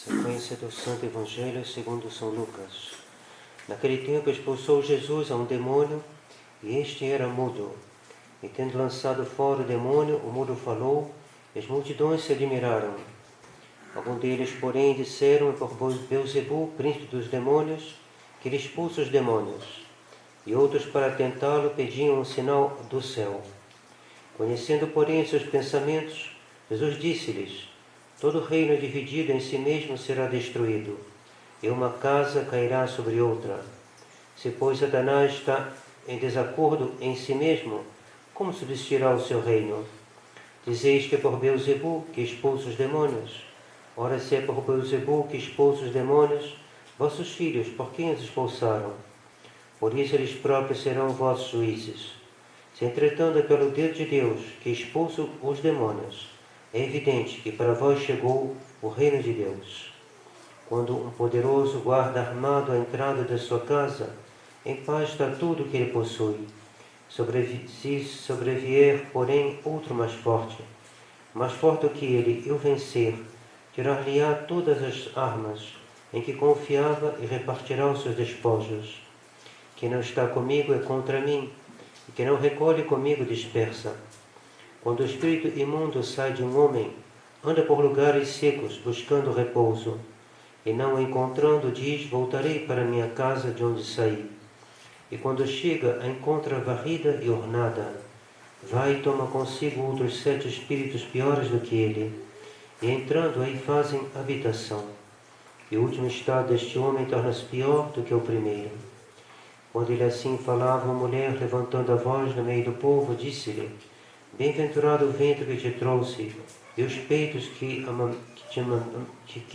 Sequência do Santo Evangelho segundo São Lucas. Naquele tempo expulsou Jesus a um demônio, e este era mudo. E tendo lançado fora o demônio, o mudo falou, e as multidões se admiraram. Alguns deles, porém, disseram: é por Beelzebu, príncipe dos demônios, que ele expulsa os demônios. E outros, para tentá-lo, pediam um sinal do céu. Conhecendo, porém, seus pensamentos, Jesus disse-lhes: todo reino dividido em si mesmo será destruído, e uma casa cairá sobre outra. Se, pois, Satanás está em desacordo em si mesmo, como subsistirá o seu reino? Dizeis que é por Beelzebu que expulsa os demônios? Ora, se é por Beelzebu que expulsa os demônios, vossos filhos, por quem os expulsaram? Por isso eles próprios serão vossos juízes. Se, entretanto, é pelo dedo de Deus que expulsa os demônios, é evidente que para vós chegou o reino de Deus. Quando um poderoso guarda armado a entrada da sua casa, em paz está tudo o que ele possui. Se sobrevier, porém, outro mais forte do que ele, e o vencer, tirar-lhe-á todas as armas em que confiava e repartirá os seus despojos. Quem não está comigo é contra mim, e quem não recolhe comigo dispersa. Quando o espírito imundo sai de um homem, anda por lugares secos, buscando repouso, e não o encontrando, diz: voltarei para minha casa de onde saí. E quando chega, a encontra varrida e ornada. Vai e toma consigo outros 7 espíritos piores do que ele, e entrando aí fazem habitação. E o último estado deste homem torna-se pior do que o primeiro. Quando ele assim falava, uma mulher, levantando a voz no meio do povo, disse-lhe: bem-aventurado o ventre que te trouxe, e os peitos que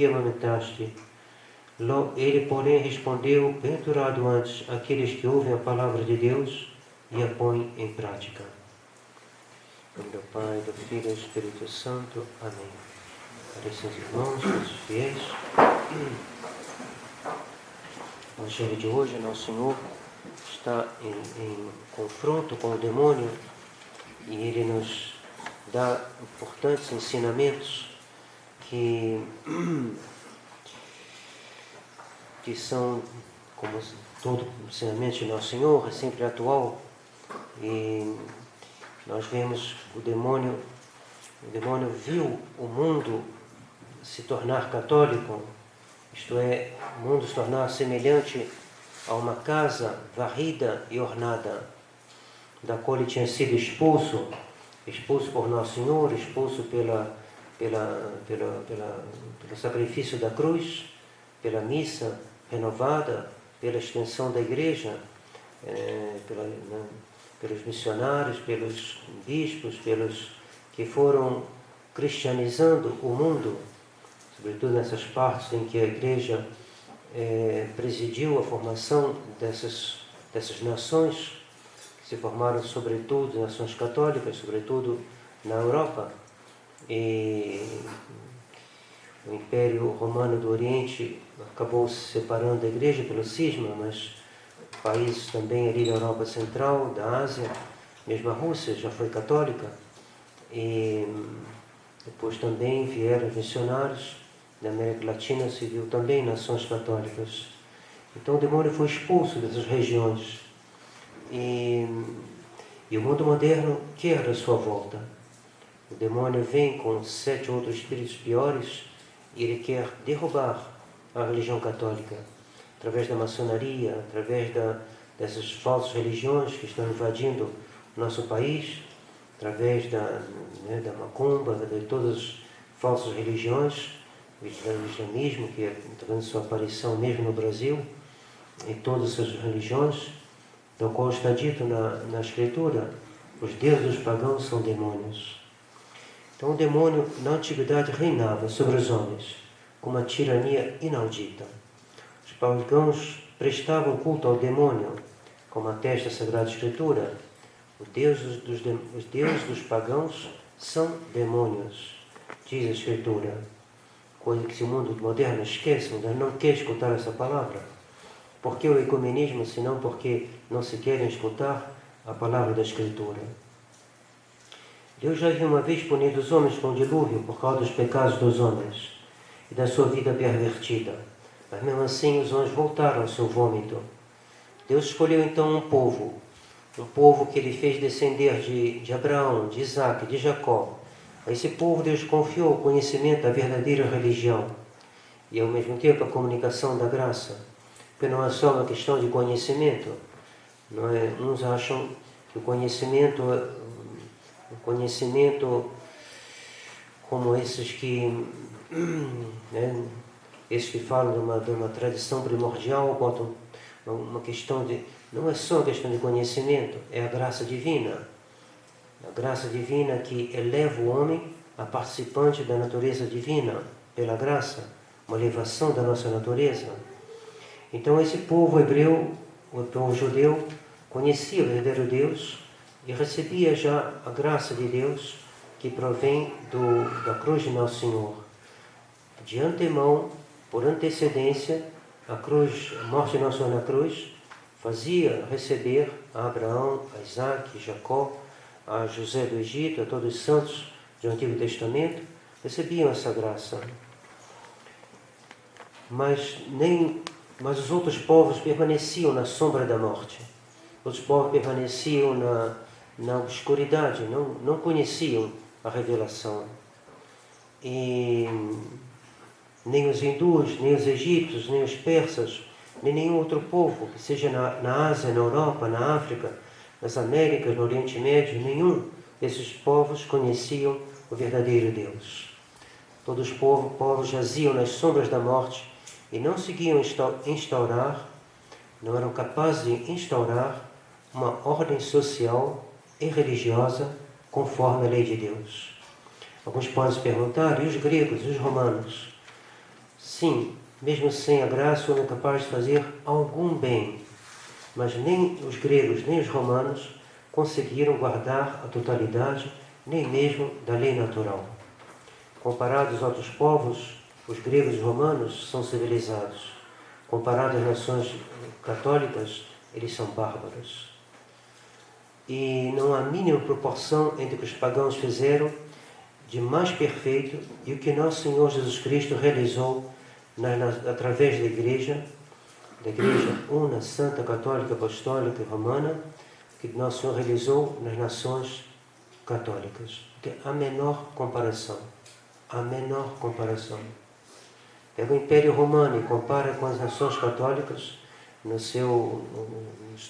amamentaste. Ele, porém, respondeu: bem-aventurado antes aqueles que ouvem a palavra de Deus e a põem em prática. Em nome do Pai, do Filho e do Espírito Santo. Amém. Caríssimos irmãos, caros fiéis, o Evangelho de hoje, Nosso Senhor está em confronto com o demônio, e ele nos dá importantes ensinamentos que são, como todo ensinamento de Nosso Senhor, é sempre atual. E nós vemos o demônio viu o mundo se tornar católico, isto é, o mundo se tornar semelhante a uma casa varrida e ornada, da qual ele tinha sido expulso por Nosso Senhor, expulso pelo sacrifício da cruz, pela missa renovada, pela extensão da igreja, pelos missionários, pelos bispos, pelos que foram cristianizando o mundo, sobretudo nessas partes em que a igreja presidiu a formação dessas nações, se formaram sobretudo nações católicas, sobretudo na Europa. E o Império Romano do Oriente acabou se separando da Igreja pelo cisma, mas países também ali da Europa Central, da Ásia, mesmo a Rússia já foi católica, e depois também vieram missionários da América Latina, se viu também nações católicas. Então o demônio foi expulso dessas regiões. E o mundo moderno quer a sua volta. O demônio vem com 7 outros espíritos piores e ele quer derrubar a religião católica através da maçonaria, através dessas falsas religiões que estão invadindo o nosso país, através da macumba, de todas as falsas religiões, o islamismo, que está tendo sua aparição mesmo no Brasil, e todas essas religiões, do qual está dito na Escritura: os deuses dos pagãos são demônios. Então o demônio na antiguidade reinava sobre os homens com uma tirania inaudita. Os pagãos prestavam culto ao demônio, como atesta a Sagrada Escritura: os deuses dos pagãos são demônios, diz a Escritura. Coisa que o mundo moderno esquece, ainda não quer escutar essa palavra. Por que o ecumenismo, senão porque não se querem escutar a palavra da Escritura? Deus já havia uma vez punido os homens com o dilúvio por causa dos pecados dos homens. e da sua vida pervertida. Mas mesmo assim os anjos voltaram ao seu vômito. Deus escolheu então um povo que ele fez descender de Abraão, de Isaac, de Jacó. A esse povo Deus confiou o conhecimento da verdadeira religião e ao mesmo tempo a comunicação da graça. Porque não é só uma questão de conhecimento. Não é? Uns acham que o conhecimento como esses que falam de uma tradição primordial, botam uma questão de... Não é só uma questão de conhecimento, é a graça divina. A graça divina que eleva o homem a participante da natureza divina, pela graça, uma elevação da nossa natureza. Então esse povo hebreu, o povo judeu, conhecia o verdadeiro Deus e recebia já a graça de Deus que provém da cruz de Nosso Senhor. De antemão, por antecedência, a morte de Nosso Senhor na cruz fazia receber a Abraão, a Isaac, a Jacó, a José do Egito, a todos os santos do Antigo Testamento, recebiam essa graça. Mas os outros povos permaneciam na sombra da morte. Os povos permaneciam na obscuridade, não conheciam a revelação. E nem os hindus, nem os egípcios, nem os persas, nem nenhum outro povo, que seja na Ásia, na Europa, na África, nas Américas, no Oriente Médio, nenhum desses povos conheciam o verdadeiro Deus. Todos os povos jaziam nas sombras da morte e não seguiam não eram capazes de instaurar uma ordem social e religiosa conforme a lei de Deus. Alguns podem se perguntar, e os gregos, e os romanos? Sim, mesmo sem a graça, o homem é capaz de fazer algum bem. Mas nem os gregos, nem os romanos conseguiram guardar a totalidade, nem mesmo da lei natural. Comparados aos outros povos, os gregos e os romanos são civilizados. Comparados às nações católicas, eles são bárbaros. E não há mínima proporção entre o que os pagãos fizeram de mais perfeito e o que nosso Senhor Jesus Cristo realizou através da Igreja una, santa, católica, apostólica e romana, que nosso Senhor realizou nas nações católicas. Tem a menor comparação. A menor comparação. Pega o Império Romano e compara com as nações católicas nos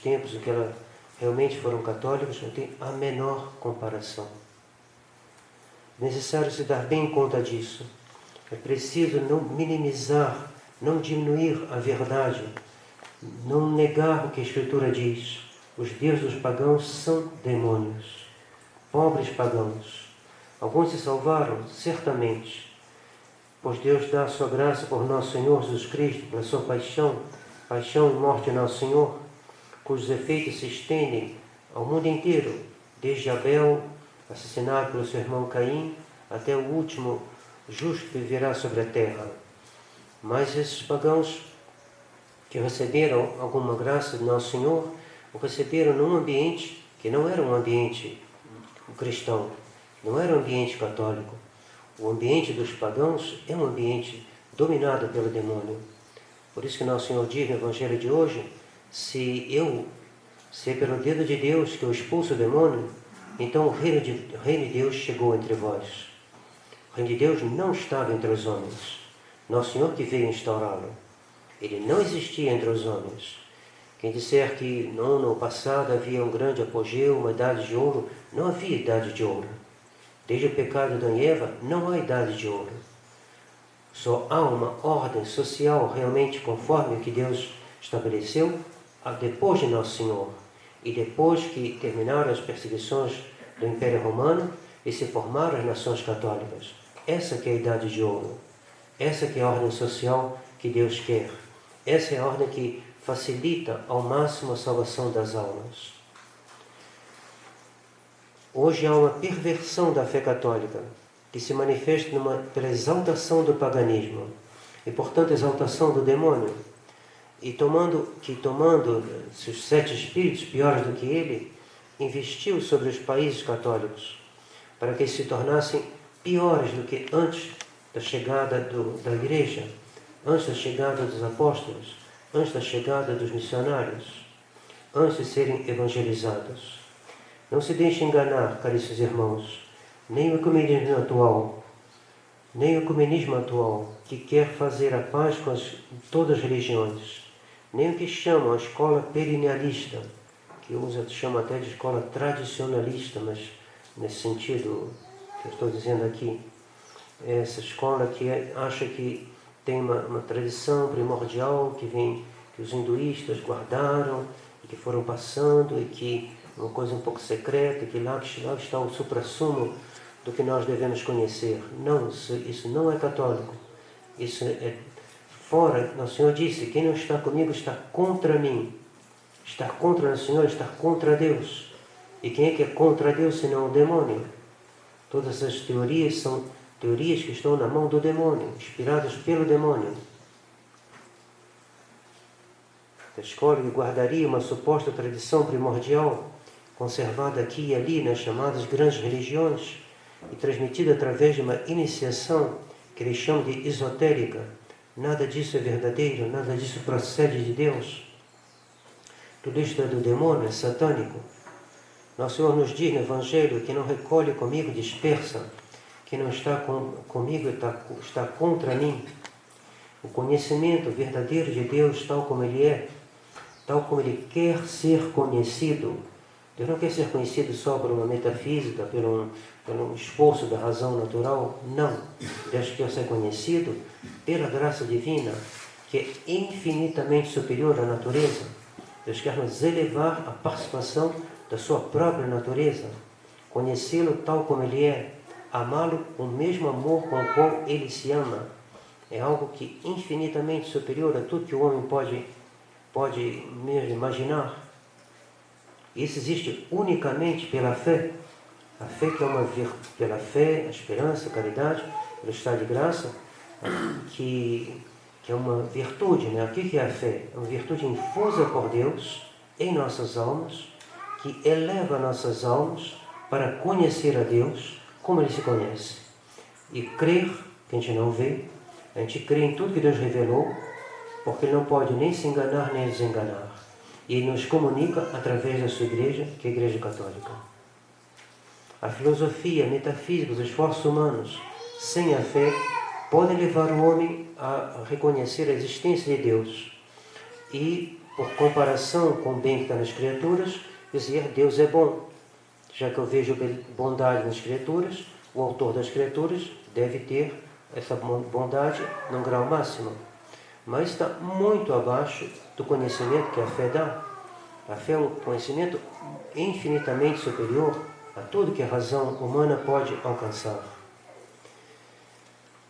tempos em que elas realmente foram católicas, não tem a menor comparação. É necessário se dar bem conta disso. É preciso não minimizar, não diminuir a verdade, não negar o que a Escritura diz. Os deuses dos pagãos são demônios, pobres pagãos. Alguns se salvaram, certamente, pois Deus dá a sua graça por nosso Senhor Jesus Cristo, pela sua paixão e morte de nosso Senhor, cujos efeitos se estendem ao mundo inteiro, desde Abel, assassinado pelo seu irmão Caim, até o último justo que viverá sobre a terra. Mas esses pagãos que receberam alguma graça de Nosso Senhor, o receberam num ambiente que não era um ambiente cristão, não era um ambiente católico. O ambiente dos pagãos é um ambiente dominado pelo demônio. Por isso que Nosso Senhor diz no Evangelho de hoje, se é pelo dedo de Deus que eu expulso o demônio, então o reino de Deus chegou entre vós. O reino de Deus não estava entre os homens. Nosso Senhor que veio instaurá-lo. Ele não existia entre os homens. Quem disser que no passado havia um grande apogeu, uma idade de ouro, não havia idade de ouro. Desde o pecado de Adão e Eva, não há idade de ouro. Só há uma ordem social realmente conforme o que Deus estabeleceu depois de Nosso Senhor. E depois que terminaram as perseguições do Império Romano e se formaram as nações católicas. Essa que é a idade de ouro. Essa que é a ordem social que Deus quer. Essa é a ordem que facilita ao máximo a salvação das almas. Hoje há uma perversão da fé católica que se manifesta pela exaltação do paganismo e, portanto, exaltação do demônio. E tomando seus 7 espíritos piores do que ele, investiu sobre os países católicos para que eles se tornassem piores do que antes da chegada da igreja, antes da chegada dos apóstolos, antes da chegada dos missionários, antes de serem evangelizados. Não se deixe enganar, caríssimos irmãos, nem o ecumenismo atual, que quer fazer a paz com todas as religiões, nem o que chamam a escola perennialista, que chama até de escola tradicionalista, mas nesse sentido que eu estou dizendo aqui, essa escola que acha que tem uma tradição primordial que os hinduístas guardaram e que foram passando, e que uma coisa um pouco secreta, que lá está o suprassumo do que nós devemos conhecer. Não, isso não é católico. Isso é fora. O Senhor disse: quem não está comigo está contra mim. Estar contra o Senhor, está contra Deus. E quem é que é contra Deus senão o demônio? Todas as teorias são teorias que estão na mão do demônio, inspiradas pelo demônio. A escola que guardaria uma suposta tradição primordial, conservada aqui e ali nas chamadas grandes religiões, e transmitida através de uma iniciação que eles chamam de esotérica. Nada disso é verdadeiro, nada disso procede de Deus. Tudo isto é do demônio, é satânico. Nosso Senhor nos diz no Evangelho: que não recolhe comigo dispersa, que não está comigo está contra mim. O conhecimento verdadeiro de Deus, tal como Ele é, tal como Ele quer ser conhecido. Deus não quer ser conhecido só por uma metafísica, pelo esforço da razão natural. Não. Deus quer ser conhecido pela graça divina, que é infinitamente superior à natureza. Deus quer nos elevar à participação da sua própria natureza, conhecê-lo tal como Ele é, amá-lo com o mesmo amor com o qual Ele se ama. É algo que é infinitamente superior a tudo que o homem pode mesmo imaginar. Isso existe unicamente pela fé. A fé que é pela fé, a esperança, a caridade, pelo estado de graça, que é uma virtude, né? O que é a fé? É uma virtude infusa por Deus em nossas almas, que eleva nossas almas para conhecer a Deus como Ele se conhece. E crer, que a gente não vê, a gente crê em tudo que Deus revelou, porque Ele não pode nem se enganar nem desenganar. E Ele nos comunica através da sua igreja, que é a Igreja Católica. A filosofia, a metafísica, os esforços humanos, sem a fé, podem levar o homem a reconhecer a existência de Deus. E, por comparação com o bem que está nas criaturas, dizer: Deus é bom. Já que eu vejo bondade nas criaturas, o autor das criaturas deve ter essa bondade num grau máximo. Mas está muito abaixo do conhecimento que a fé dá. A fé é um conhecimento infinitamente superior a tudo que a razão humana pode alcançar.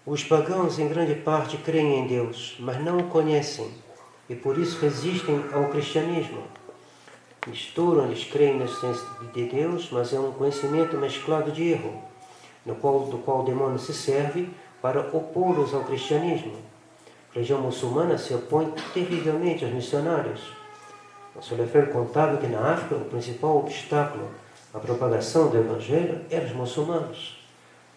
Os pagãos, em grande parte, creem em Deus, mas não o conhecem, e por isso resistem ao cristianismo. Misturam, eles creem na existência de Deus, mas é um conhecimento mesclado de erro, do qual o demônio se serve para opô-los ao cristianismo. A religião muçulmana se opõe terrivelmente aos missionários. O Sr. Lefebvre contava que na África o principal obstáculo à propagação do Evangelho eram os muçulmanos.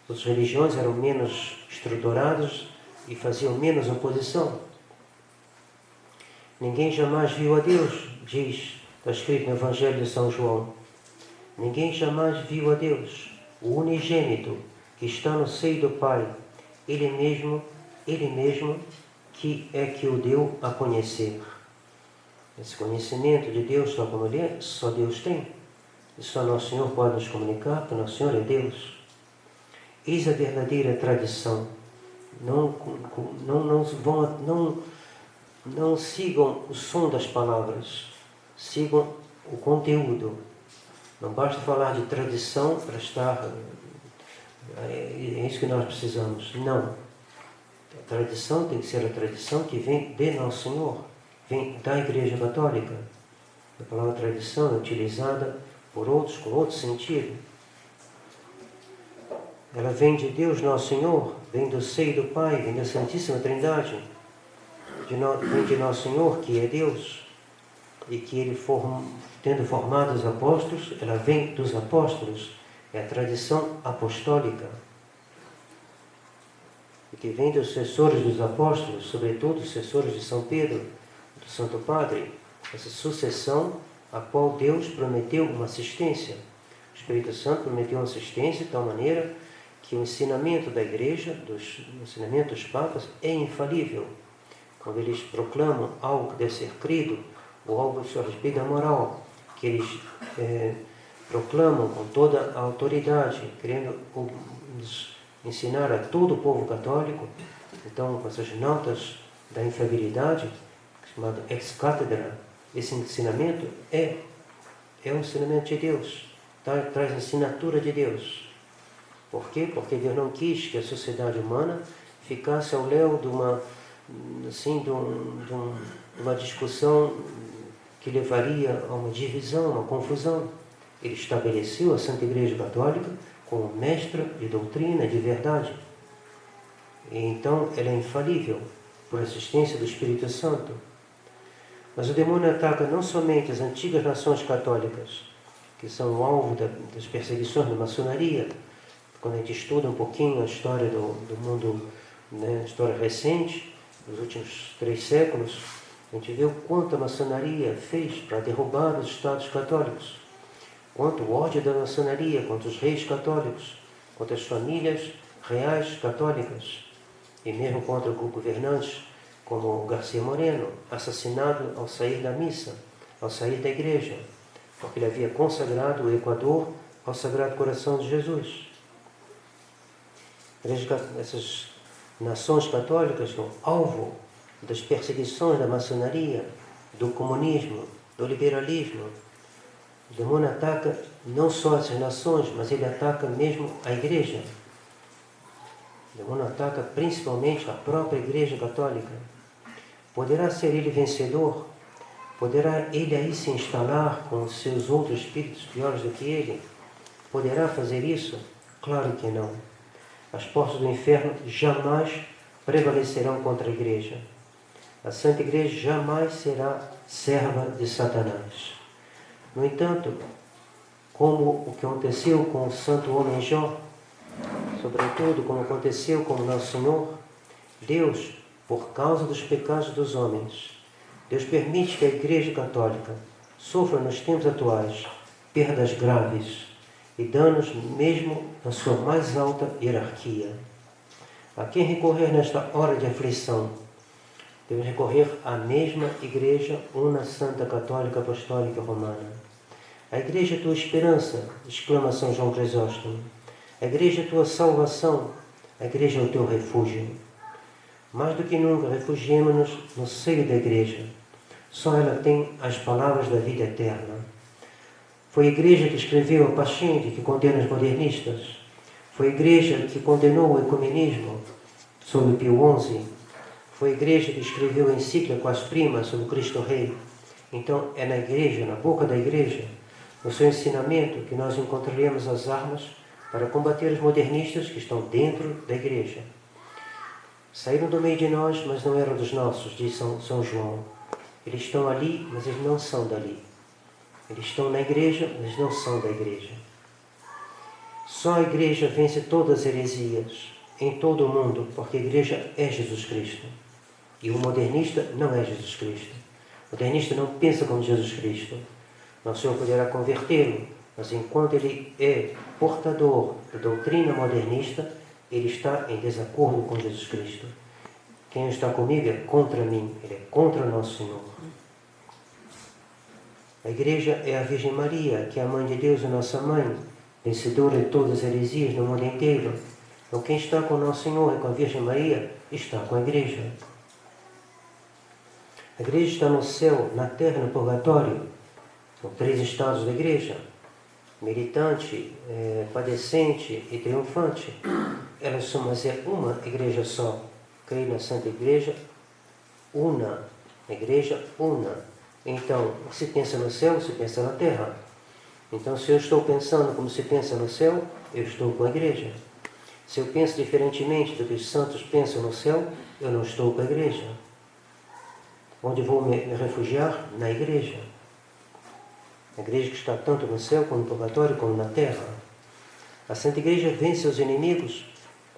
As religiões eram menos estruturadas e faziam menos oposição. Ninguém jamais viu a Deus, está escrito no Evangelho de São João. Ninguém jamais viu a Deus, o unigênito que está no seio do Pai, Ele mesmo que é que o deu a conhecer. Esse conhecimento de Deus, tal como Ele é, só Deus tem. E só Nosso Senhor pode nos comunicar, porque Nosso Senhor é Deus. Eis a verdadeira tradição. Não sigam o som das palavras, sigam o conteúdo. Não basta falar de tradição para estar... É isso que nós precisamos. Não. A tradição tem que ser a tradição que vem de Nosso Senhor, vem da Igreja Católica. A palavra tradição é utilizada por outros com outro sentido. Ela vem de Deus Nosso Senhor, vem do seio do Pai, vem da Santíssima Trindade, vem de Nosso Senhor, que é Deus, e que Ele, tendo formado os apóstolos, ela vem dos apóstolos, é a tradição apostólica. e que vem dos sucessores dos apóstolos, sobretudo os sucessores de São Pedro, do Santo Padre, essa sucessão a qual Deus prometeu uma assistência. O Espírito Santo prometeu uma assistência de tal maneira que o ensinamento da Igreja, o ensinamento dos Papas, é infalível. Quando eles proclamam algo que deve ser crido, ou algo sobre a respeito da moral, que eles proclamam com toda a autoridade, querendo ensinar a todo o povo católico, então com essas notas da infalibilidade, chamado ex cathedra, esse ensinamento é um ensinamento de Deus, traz a assinatura de Deus. Por quê? Porque Deus não quis que a sociedade humana ficasse ao léu de uma discussão que levaria a uma divisão, uma confusão. Ele estabeleceu a Santa Igreja Católica como mestra de doutrina, de verdade. E então ela é infalível por assistência do Espírito Santo. Mas o demônio ataca não somente as antigas nações católicas, que são o alvo das perseguições da maçonaria. Quando a gente estuda um pouquinho a história do mundo, né, história recente, dos últimos 3 séculos, a gente vê o quanto a maçonaria fez para derrubar os estados católicos, quanto o ódio da maçonaria contra os reis católicos, contra as famílias reais católicas, e mesmo contra governantes como Garcia Moreno, assassinado ao sair da missa, ao sair da igreja, porque ele havia consagrado o Equador ao Sagrado Coração de Jesus. Essas nações católicas são alvo das perseguições da maçonaria, do comunismo, do liberalismo. O demônio ataca não só essas nações, mas ele ataca mesmo a igreja. O demônio ataca principalmente a própria Igreja Católica. Poderá ser ele vencedor? Poderá ele aí se instalar com os seus outros espíritos piores do que ele? Poderá fazer isso? Claro que não. As portas do inferno jamais prevalecerão contra a Igreja. A Santa Igreja jamais será serva de Satanás. No entanto, como o que aconteceu com o santo homem Jó, sobretudo como aconteceu com o Nosso Senhor, Deus, por causa dos pecados dos homens, Deus permite que a Igreja Católica sofra nos tempos atuais perdas graves e danos mesmo na sua mais alta hierarquia. A quem recorrer nesta hora de aflição? Devemos recorrer à mesma Igreja Una Santa Católica Apostólica Romana. A Igreja é tua esperança, exclama São João Crisóstomo. A Igreja é tua salvação, a Igreja é o teu refúgio. Mais do que nunca, refugiemo-nos no seio da Igreja. Só ela tem as palavras da vida eterna. Foi a Igreja que escreveu a Pascente, que condena os modernistas. Foi a Igreja que condenou o ecumenismo sob Pio XI. Foi a Igreja que escreveu a encíclica Quas Prima sobre o Cristo Rei. Então é na Igreja, na boca da Igreja, no seu ensinamento, que nós encontraremos as armas para combater os modernistas que estão dentro da Igreja. Saíram do meio de nós, mas não eram dos nossos, diz São João. Eles estão ali, mas eles não são dali. Eles estão na Igreja, mas não são da Igreja. Só a Igreja vence todas as heresias em todo o mundo, porque a Igreja é Jesus Cristo. E o modernista não é Jesus Cristo. O modernista não pensa como Jesus Cristo. Nosso Senhor poderá convertê-lo, mas enquanto ele é portador da doutrina modernista, ele está em desacordo com Jesus Cristo. Quem está comigo é contra mim, ele é contra Nosso Senhor. A Igreja é a Virgem Maria, que é a Mãe de Deus, a nossa Mãe, vencedora de todas as heresias no mundo inteiro. Então quem está com Nosso Senhor e com a Virgem Maria, está com a Igreja. A Igreja está no céu, na terra, no purgatório. São 3 estados da Igreja: militante, padecente e triunfante. Elas são, mas é uma Igreja só. Creio na Santa Igreja, una. Igreja, una. Então, se pensa no céu, se pensa na terra. Então, se eu estou pensando como se pensa no céu, eu estou com a Igreja. Se eu penso diferentemente do que os santos pensam no céu, eu não estou com a Igreja. Onde vou me refugiar? Na Igreja. A Igreja que está tanto no céu, como no purgatório, como na terra. A Santa Igreja vence os inimigos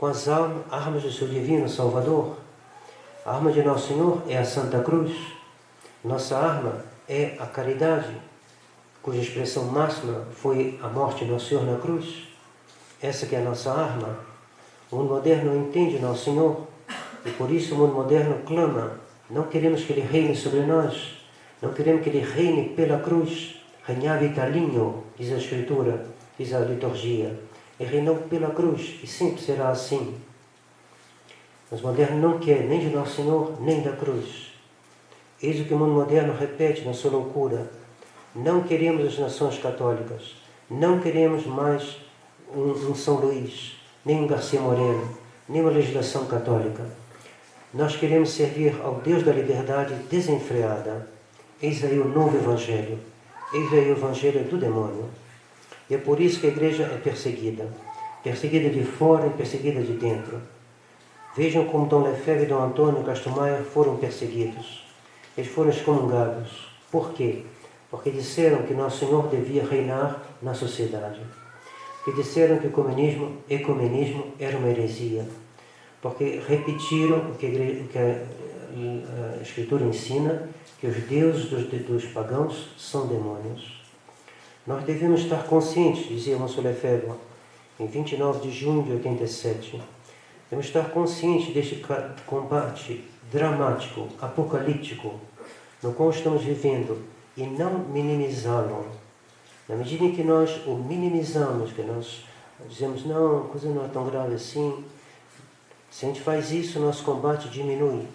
com as armas do seu divino Salvador. A arma de Nosso Senhor é a Santa Cruz. Nossa arma é a caridade, cuja expressão máxima foi a morte de Nosso Senhor na cruz. Essa que é a nossa arma. O mundo moderno não entende Nosso Senhor e por isso o mundo moderno clama: não queremos que Ele reine sobre nós, não queremos que Ele reine pela cruz. Regnava Italinho, diz a Escritura, diz a liturgia. Ele reinou pela cruz e sempre será assim. Mas o moderno não quer nem de Nosso Senhor, nem da cruz. Eis o que o mundo moderno repete na sua loucura. Não queremos as nações católicas. Não queremos mais um São Luís, nem um Garcia Moreno, nem uma legislação católica. Nós queremos servir ao Deus da liberdade desenfreada. Eis aí o novo Evangelho. Eis aí o Evangelho do demônio. E é por isso que a igreja é perseguida. Perseguida de fora e perseguida de dentro. Vejam como Dom Lefebvre e Dom Antônio Castelmayer foram perseguidos. Eles foram excomungados. Por quê? Porque disseram que Nosso Senhor devia reinar na sociedade. Que disseram que o ecumenismo era uma heresia. Porque repetiram o que a Escritura ensina, que os deuses dos pagãos são demônios. Nós devemos estar conscientes, dizia Monsenhor Lefebvre, em 29 de junho de 87, devemos estar conscientes deste combate dramático, apocalíptico, no qual estamos vivendo, e não minimizá-lo. Na medida em que nós o minimizamos, que nós dizemos, não, a coisa não é tão grave assim, se a gente faz isso, nosso combate diminui,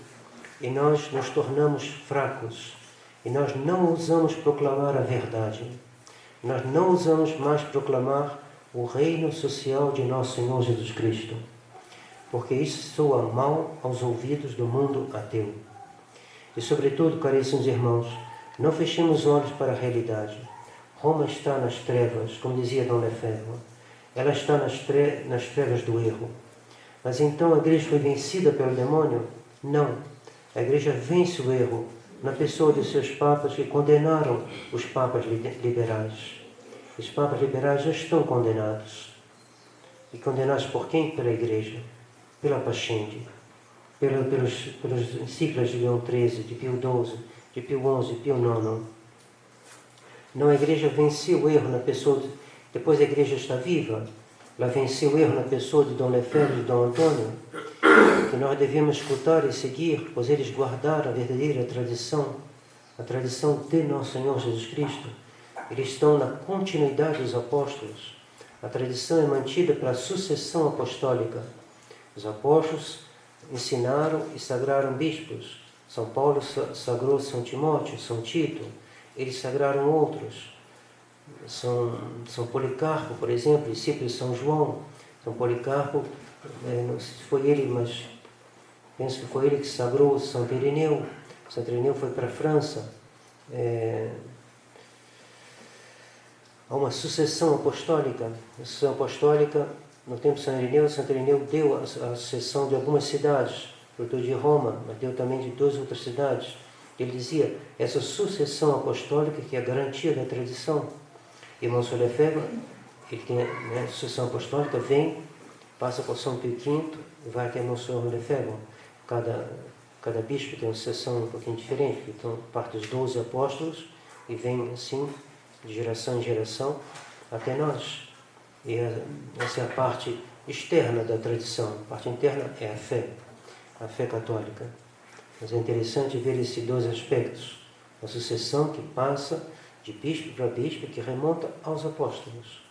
e nós nos tornamos fracos, e nós não ousamos proclamar a verdade. Nós não ousamos mais proclamar o reino social de Nosso Senhor Jesus Cristo, porque isso soa mal aos ouvidos do mundo ateu. E, sobretudo, caríssimos irmãos, não fechemos os olhos para a realidade. Roma está nas trevas, como dizia Dom Lefebvre. Ela está nas trevas do erro. Mas então a igreja foi vencida pelo demônio? Não. A igreja vence o erro na pessoa de seus papas que condenaram os papas liberais. Os papas liberais já estão condenados. E condenados por quem? Pela igreja, pela Pascendi, pelos encíclicas de Leão XIII, de Pio XII, de Pio XI, de Pio IX. Não, a igreja venceu o erro na pessoa, depois a igreja está viva, ela venceu o erro na pessoa de Dom Lefebvre e de Dom Antônio, que nós devemos escutar e seguir, pois eles guardaram a verdadeira tradição, a tradição de Nosso Senhor Jesus Cristo. Eles estão na continuidade dos apóstolos. A tradição é mantida pela sucessão apostólica. Os apóstolos ensinaram e sagraram bispos. São Paulo sagrou São Timóteo, São Tito. Eles sagraram outros. São Policarpo, por exemplo, discípulo de São João. São Policarpo, não sei se foi ele, mas penso que foi ele que sagrou Santo Irineu. Santo Irineu foi para a França. Há uma sucessão apostólica. A sucessão apostólica, no tempo de Santo Irineu deu a sucessão de algumas cidades, doutor de Roma, mas deu também de 2 outras cidades. Ele dizia, essa sucessão apostólica que é a garantia da tradição. E Monsenhor Lefebvre, ele tem a sucessão apostólica, vem, passa por São Pio V e vai até Monsenhor Lefebvre. Cada bispo tem uma sucessão um pouquinho diferente, então parte dos 12 apóstolos e vem assim, de geração em geração, até nós. E essa é a parte externa da tradição. A parte interna é a fé católica. Mas é interessante ver esses 2 aspectos. A sucessão que passa de bispo para bispo, que remonta aos apóstolos,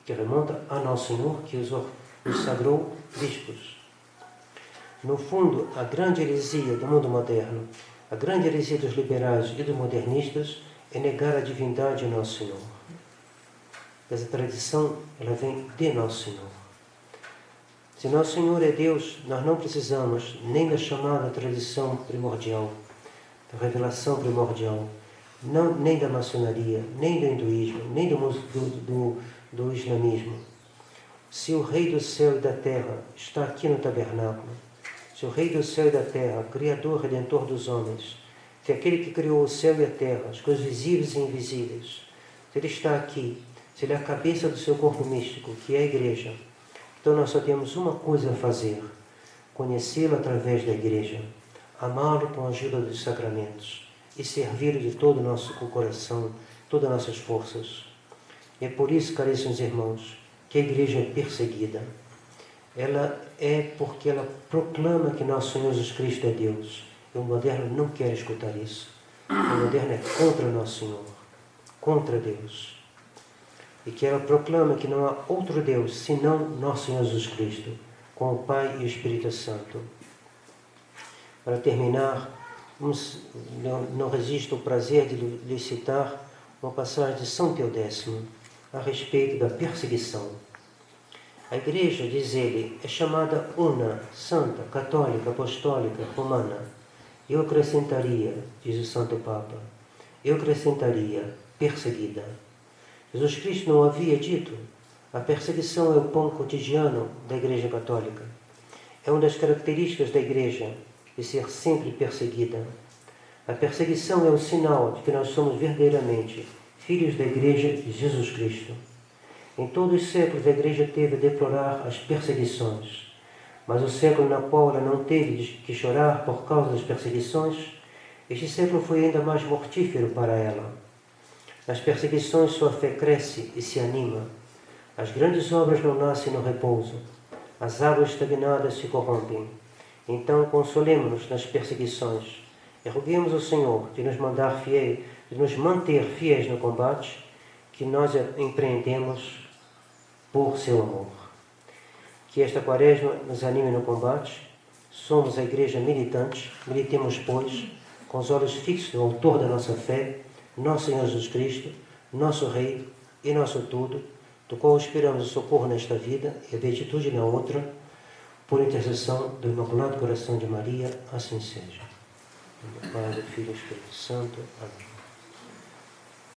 que remonta a Nosso Senhor, que os sagrou bispos. No fundo, a grande heresia do mundo moderno, a grande heresia dos liberais e dos modernistas, é negar a divindade de Nosso Senhor. Essa tradição, ela vem de Nosso Senhor. Se Nosso Senhor é Deus, nós não precisamos nem da chamada tradição primordial, da revelação primordial, nem da maçonaria, nem do hinduísmo, nem do islamismo. Se o Rei do céu e da terra está aqui no tabernáculo, se o Rei do céu e da terra, Criador, Redentor dos homens, se aquele que criou o céu e a terra, as coisas visíveis e invisíveis, se ele está aqui, se ele é a cabeça do seu corpo místico, que é a igreja, Então nós só temos uma coisa a fazer: conhecê-lo através da Igreja, amá-lo com a ajuda dos sacramentos e servi-lo de todo o nosso coração, todas as nossas forças. É por isso, caríssimos irmãos, que a Igreja é perseguida. Ela é porque ela proclama que nosso Senhor Jesus Cristo é Deus. E o moderno não quer escutar isso. O moderno é contra nosso Senhor, contra Deus. E que ela proclama que não há outro Deus senão nosso Senhor Jesus Cristo, com o Pai e o Espírito Santo. Para terminar, não resisto ao prazer de lhe citar uma passagem de São Teodécimo a respeito da perseguição. A Igreja, diz ele, é chamada una, santa, católica, apostólica, romana. Eu acrescentaria, diz o Santo Papa, eu acrescentaria, perseguida. Jesus Cristo não havia dito: a perseguição é o pão cotidiano da Igreja Católica. É uma das características da Igreja, de ser sempre perseguida. A perseguição é o sinal de que nós somos verdadeiramente filhos da Igreja de Jesus Cristo. Em todos os séculos a Igreja teve a deplorar as perseguições, mas o século na qual ela não teve que chorar por causa das perseguições, este século foi ainda mais mortífero para ela. Nas perseguições sua fé cresce e se anima. As grandes obras não nascem no repouso. As águas estagnadas se corrompem. Então consolemo-nos nas perseguições e roguemos ao Senhor de nos manter fiéis no combate que nós empreendemos por seu amor. Que esta quaresma nos anime no combate. Somos a Igreja militante, militemos, pois, com os olhos fixos no autor da nossa fé, nosso Senhor Jesus Cristo, nosso Rei e nosso tudo, do qual esperamos o socorro nesta vida e a beatitude na outra, por intercessão do Imaculado Coração de Maria, assim seja. Em nome do Pai, do Filho e do Espírito Santo. Amém.